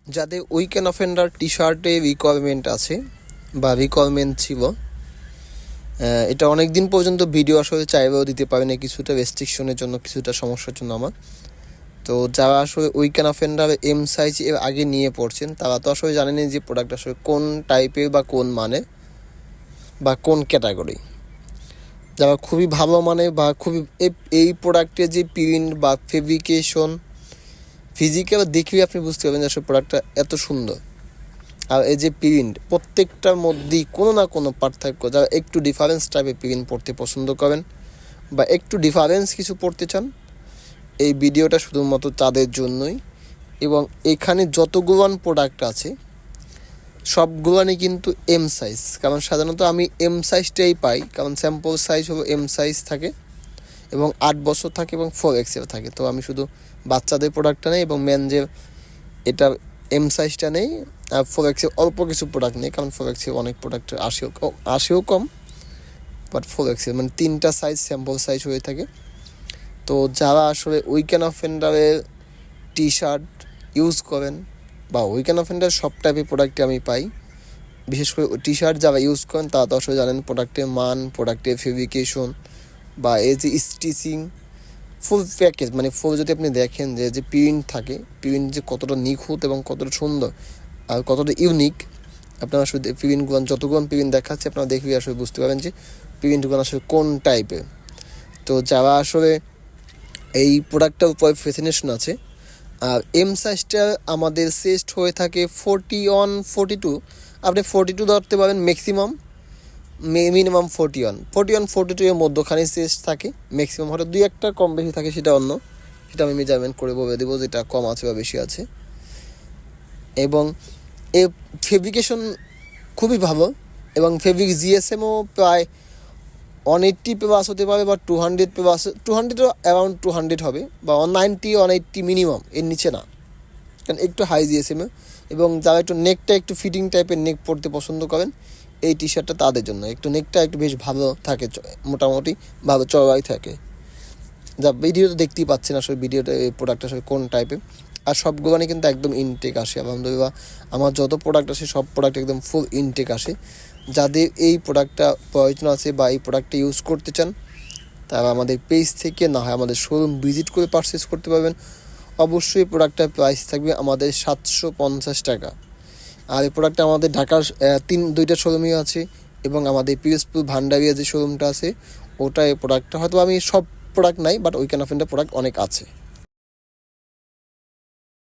যাদের weekend offender টি শার্টে requirement আছে বা রিকোয়ারমেন্ট ছিল, এটা অনেক দিন পর্যন্ত ভিডিও আসলে চাইলেও দিতে পারে না, কিছুটা রেস্ট্রিকশনের জন্য, কিছুটা সমস্যার জন্য আমার। তো যারা আসলে উইকেন্ড অফেন্ডার এম সাইজ এর আগে নিয়ে পড়ছেন, তারা তো আসলে জানেন যে প্রোডাক্ট আসলে কোন টাইপের বা কোন মানে বা কোন ক্যাটাগরি। যারা খুবই ভালো মানে বা খুবই এই প্রোডাক্টের যে প্রিন্ট বা ফেব্রিকেশন, ফিজিক্যাল দেখলেই আপনি বুঝতে পারবেন যে আসলে প্রোডাক্টটা এত সুন্দর। আর এই যে প্রিন্ট, প্রত্যেকটার মধ্যেই কোনো না কোনো পার্থক্য। যারা একটু ডিফারেন্স টাইপের প্রিন্ট পড়তে পছন্দ করেন বা একটু ডিফারেন্স কিছু পড়তে চান, এই ভিডিওটা শুধুমাত্র তাদের জন্যই। এবং এখানে যতগুলান প্রোডাক্ট আছে সবগুলানই কিন্তু এম সাইজ, কারণ সাধারণত আমি এম সাইজটাই পাই, কারণ স্যাম্পল সাইজ হলো এম সাইজ থাকে এবং 8 বছর থাকে এবং 4XL থাকে। তো আমি শুধু বাচ্চাদের প্রোডাক্টটা নেই এবং মেনজের এটা এম সাইজটা নেই, আর 4XL অল্প কিছু প্রোডাক্ট নেই, কারণ 4XL অনেক প্রোডাক্ট আসেও কম, বাট 4XL মানে 3টা সাইজ স্যাম্পল সাইজ হয়ে থাকে। তো যারা আসলে উইকেন্ড অফেন্ডারের টি শার্ট ইউজ করেন বা উইকেন্ড অফেন্ডার সব টাইপের প্রোডাক্টে আমি পাই, বিশেষ করে টি শার্ট যারা ইউজ করেন তারা তো আসলে জানেন প্রোডাক্টের মান, প্রোডাক্টের ফেব্রিকেশন বা এই যে স্টিচিং, ফুল প্যাকেজ মানে ফুল যদি আপনি দেখেন যে প্রিন্ট থাকে, প্রিন্ট যে কতটা নিখুঁত এবং কতটা সুন্দর আর কতটা ইউনিক, আপনারা আসলে প্রিন্টগুলো যতগুলো প্রিন্ট দেখাচ্ছে আপনারা দেখলে আসলে বুঝতে পারবেন যে প্রিন্টগুলো আসলে কোন টাইপের। তো যারা আসলে এই প্রোডাক্টটার উপরে ফ্যাসিনেশন আছে, আর এম সাইজটা আমাদের সেস্ট হয়ে থাকে 41, 42, আপনি 42 ধরতে পারেন ম্যাক্সিমাম, মিনিমাম 41, 42 এর মধ্যখানে সেস্ট থাকে, ম্যাক্সিমাম হয়তো 2-1টা কম বেশি থাকে, সেটা সেটা আমি মেজারমেন্ট করে বলে দেবো যেটা কম আছে বা বেশি আছে। এবং এর ফেব্রিকেশন খুবই ভালো এবং ফেব্রিক জিএসএমও প্রায় 180 প্লাস হতে পারে বা 200 প্লাস, 200 অ্যারাউন্ড 200 হবে বা 190, 180 মিনিমাম, এর নিচে না, কারণ একটু হাই জিএসএমে। এবং যারা একটু নেকটা একটু ফিটিং টাইপের নেক পরতে পছন্দ করেন, এই টি শার্টটা তাদের জন্য। একটু নেকটা একটু বেশ ভালো থাকে, মোটামুটি ভালো চড়াই থাকে। যা ভিডিওতে দেখতেই পাচ্ছেন আসলে ভিডিওটা এই প্রোডাক্ট আসলে কোন টাইপের। আর সবগুলোই কিন্তু একদম ইনটেক আসে, আলহামদুলিল্লাহ আমার যত প্রোডাক্ট আসে সব প্রোডাক্ট একদম ফুল ইনটেক আসে। যাদের এই প্রোডাক্টটা প্রয়োজন আছে বা এই প্রোডাক্টটা ইউজ করতে চান, তারা আমাদের পেজ থেকে না হয় আমাদের শোরুম ভিজিট করে পারচেস করতে পারবেন। অবশ্যই প্রোডাক্টটার প্রাইস থাকবে আমাদের 750 টাকা। আর এই প্রোডাক্টটা আমাদের ঢাকার 2টা শোরুমই আছে এবং আমাদের পিরোজপুর ভান্ডারিয়া যে শোরুমটা আছে ওটা, এই প্রোডাক্টটা হয়তো আমি সব প্রোডাক্ট নাই, বাট উইকেন্ড অফেন্ডার প্রোডাক্ট অনেক আছে।